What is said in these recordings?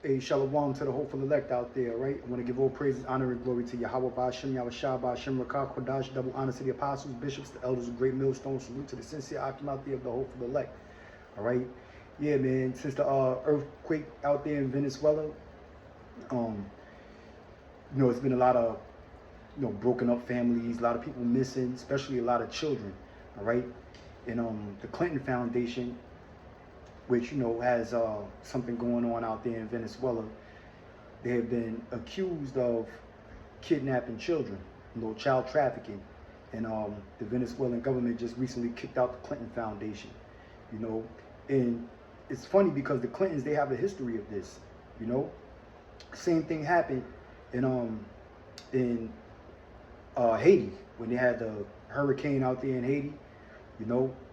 A shalom to the hopeful elect out there, right? I want to give all praises, honor, and glory to Yahweh Ba'ashem, Yahushua Ba'ashem, Rakah, Kodash, double honor to the apostles, bishops, the elders of great millstone, salute to the sincere Akim out there of the hopeful elect, all right? Yeah, man, since the earthquake out there in Venezuela, it's been a lot of, broken up families, a lot of people missing, especially a lot of children, all right? And the Clinton Foundation, which has something going on out there in Venezuela. They have been accused of kidnapping children, child trafficking, and the Venezuelan government just recently kicked out the Clinton Foundation. And it's funny because the Clintons, they have a history of this. Same thing happened in Haiti when they had the hurricane out there in Haiti.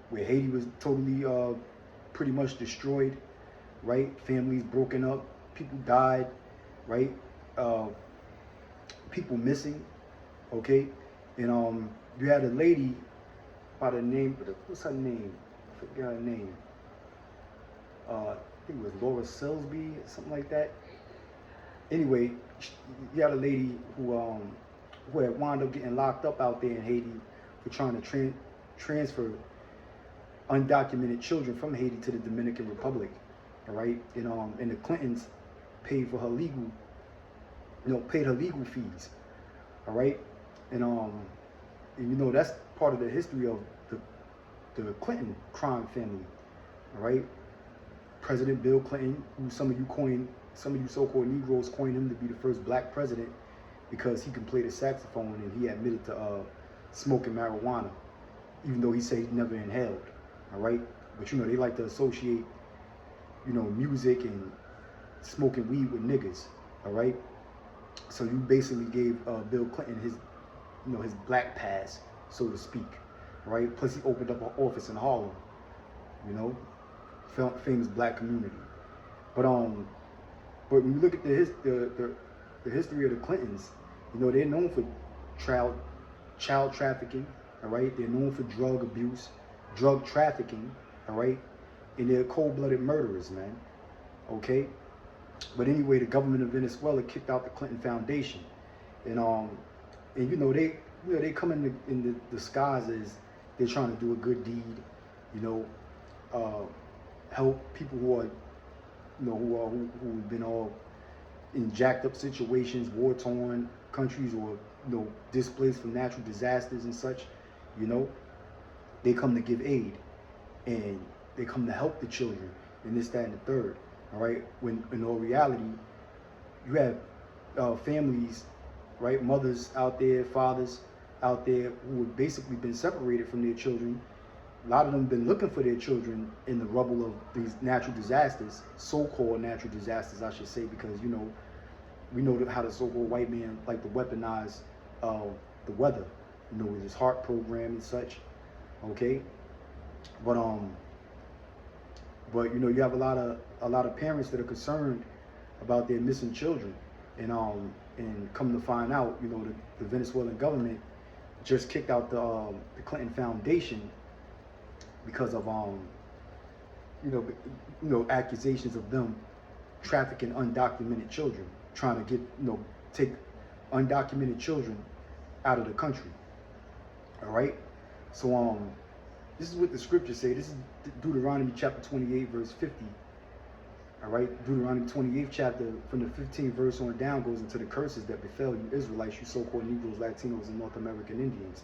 Where Haiti was totally pretty much destroyed, right? Families broken up, people died, right? People missing, okay? And you had a lady by the name, what's her name? I forget her name. I think it was Laura Silsby, something like that. Anyway, you had a lady who had wound up getting locked up out there in Haiti for trying to transfer undocumented children from Haiti to the Dominican Republic, all right? And the Clintons paid for her legal, paid her legal fees, all right? And that's part of the history of the Clinton crime family, all right? President Bill Clinton, who some of you so-called Negroes coined him to be the first black president because he can play the saxophone, and he admitted to smoking marijuana, even though he said he never inhaled. All right, but they like to associate, music and smoking weed with niggas. All right, so you basically gave Bill Clinton his, his black pass, so to speak. Right. Plus, he opened up an office in Harlem. Famous black community. But when you look at the history of the Clintons, they're known for child trafficking. All right, they're known for drug abuse, drug trafficking, all right? And they're cold-blooded murderers, man, okay? But anyway, the government of Venezuela kicked out the Clinton Foundation. And they come in the disguise as they're trying to do a good deed, help people who are, who've been all in jacked up situations, war-torn countries, or, displaced from natural disasters and such, They come to give aid, and they come to help the children, and this, that, and the third, all right? When in all reality, you have families, right? Mothers out there, fathers out there who have basically been separated from their children. A lot of them have been looking for their children in the rubble of these natural disasters, so-called natural disasters, I should say, because, we know how the so-called white man like to weaponize the weather, with his HART program and such. Okay, but you have a lot of parents that are concerned about their missing children, and come to find out, the Venezuelan government just kicked out the Clinton Foundation because of accusations of them trafficking undocumented children, trying to get take undocumented children out of the country. All right. So this is what the scriptures say. This is Deuteronomy chapter 28, verse 50. All right, Deuteronomy 28th chapter, from the 15th verse on down, goes into the curses that befell you Israelites, you so-called Negroes, Latinos, and North American Indians.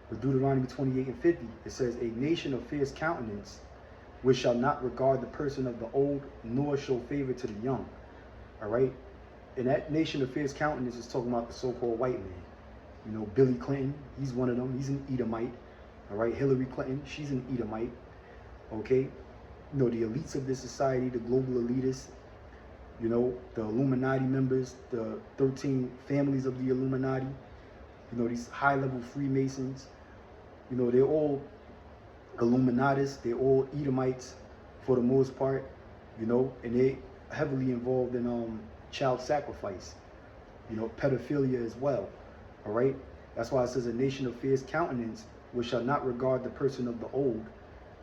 But Deuteronomy 28 and 50, it says, a nation of fierce countenance, which shall not regard the person of the old, nor show favor to the young. All right, and that nation of fierce countenance is talking about the so-called white man. Billy Clinton, he's one of them. He's an Edomite. All right, Hillary Clinton, she's an Edomite. Okay, the elites of this society, the global elitists, the Illuminati members, the 13 families of the Illuminati, these high-level Freemasons, they're all Illuminatis, they're all Edomites for the most part, and they're heavily involved in child sacrifice, pedophilia as well. All right, that's why it says a nation of fierce countenance, which shall not regard the person of the old.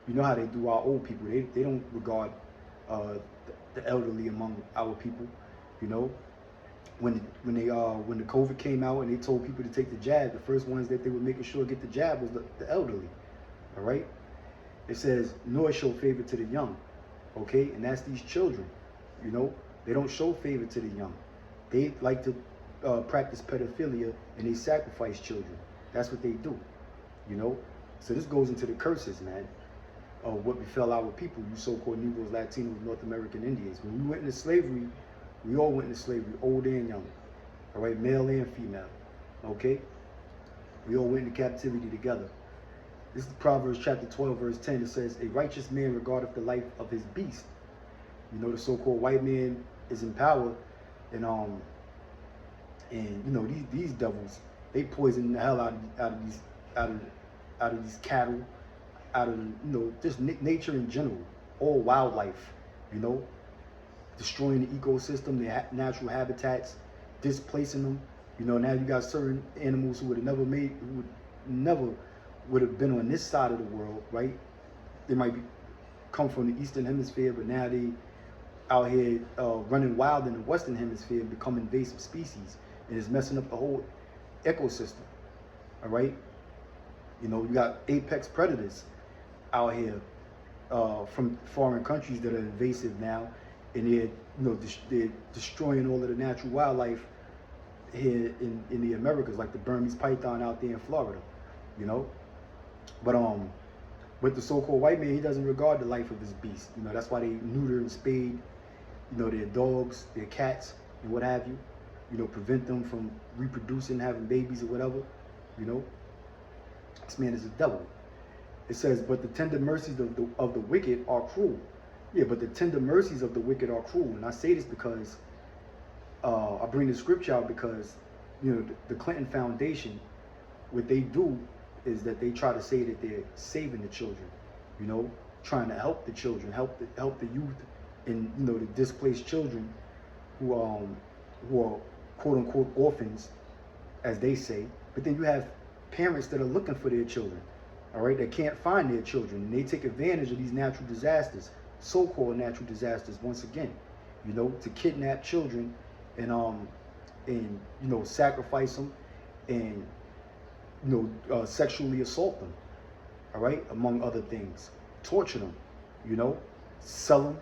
You know how they do our old people. They don't regard the elderly among our people. You know, when the COVID came out and they told people to take the jab, the first ones that they were making sure to get the jab was the elderly. All right. It says, nor show favor to the young. Okay, and that's these children. You know, they don't show favor to the young. They like to practice pedophilia and they sacrifice children. That's what they do. You know, so this goes into the curses, man, of what befell our people, you so-called Negroes, Latinos, North American Indians. When we went into slavery, we all went into slavery, old and young. All right, male and female. Okay, we all went into captivity together. This is Proverbs chapter 12, verse 10. It says, a righteous man regardeth the life of his beast. You know, the so-called white man is in power, and you know, these devils, they poison the hell out of these cattle, out of, you know, just nature in general, all wildlife, you know, destroying the ecosystem, the natural habitats, displacing them. You know, now you got certain animals who would have been on this side of the world, right? They might come from the Eastern Hemisphere, but now they out here running wild in the Western Hemisphere and become invasive species, and it's messing up the whole ecosystem. All right, you know, you got apex predators out here from foreign countries that are invasive now, and they're destroying all of the natural wildlife here in the Americas, like the Burmese python out there in Florida. You know, but with the so-called white man, he doesn't regard the life of his beast. You know, that's why they neuter and spade, you know, their dogs, their cats, and what have you. You know, prevent them from reproducing, having babies or whatever. You know, this man is a devil. It says, but the tender mercies of the wicked are cruel. Yeah, but the tender mercies of the wicked are cruel. And I say this because I bring the scripture out because, you know, the Clinton Foundation, what they do is that they try to say that they're saving the children, you know, trying to help the children, help the youth, and, you know, the displaced children who are quote unquote orphans, as they say. But then you have parents that are looking for their children, all right, that can't find their children, and they take advantage of these natural disasters, so-called natural disasters, once again, you know, to kidnap children and you know, sacrifice them and, you know, sexually assault them, all right, among other things, torture them, you know, sell them,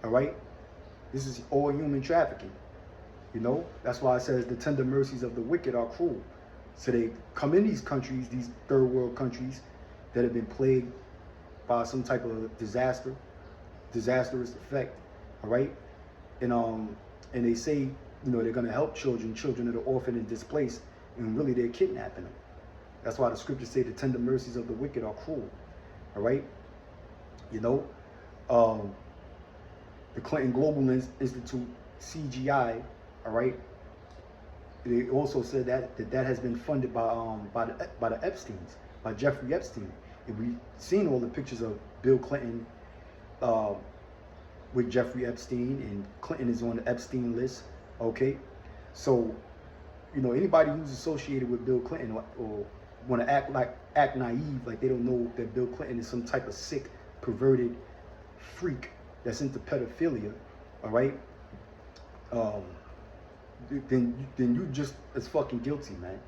all right. This is all human trafficking, you know. That's why it says the tender mercies of the wicked are cruel. So they come in these countries, these third world countries that have been plagued by some type of disastrous effect, all right, and they say, you know, they're going to help children that are orphaned and displaced, and really they're kidnapping them. That's why the scriptures say the tender mercies of the wicked are cruel, all right. You know, the Clinton Global Institute, CGI, all right, they also said that has been funded by the Epsteins, by Jeffrey Epstein. And we've seen all the pictures of Bill Clinton with Jeffrey Epstein, and Clinton is on the Epstein list. Okay, so, you know, anybody who's associated with Bill Clinton or want to act naive, like they don't know that Bill Clinton is some type of sick, perverted freak that's into pedophilia, all right, then you just as fucking guilty, man.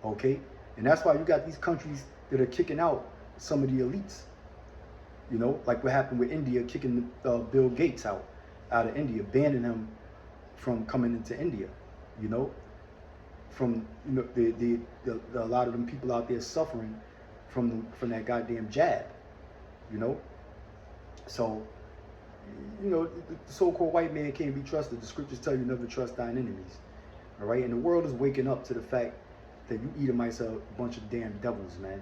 Okay, and that's why you got these countries that are kicking out some of the elites. You know, like what happened with India, kicking Bill Gates out of India, banning him from coming into India. You know, from, you know, a lot of them people out there suffering from that goddamn jab. You know, so, you know, the so-called white man can't be trusted. The scriptures tell you never trust thine enemies. All right, and the world is waking up to the fact that you Edomites are a bunch of damn devils, man.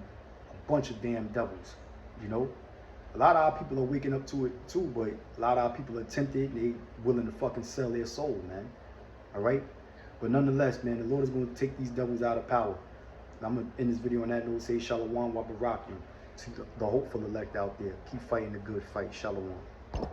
A bunch of damn devils. You know, a lot of our people are waking up to it too, but a lot of our people are tempted and they willing to fucking sell their soul, man. All right, but nonetheless, man, the Lord is going to take these devils out of power. I'm going to end this video on that note, say Shalom wa Barakim to the hopeful elect out there. Keep fighting the good fight. Shalom.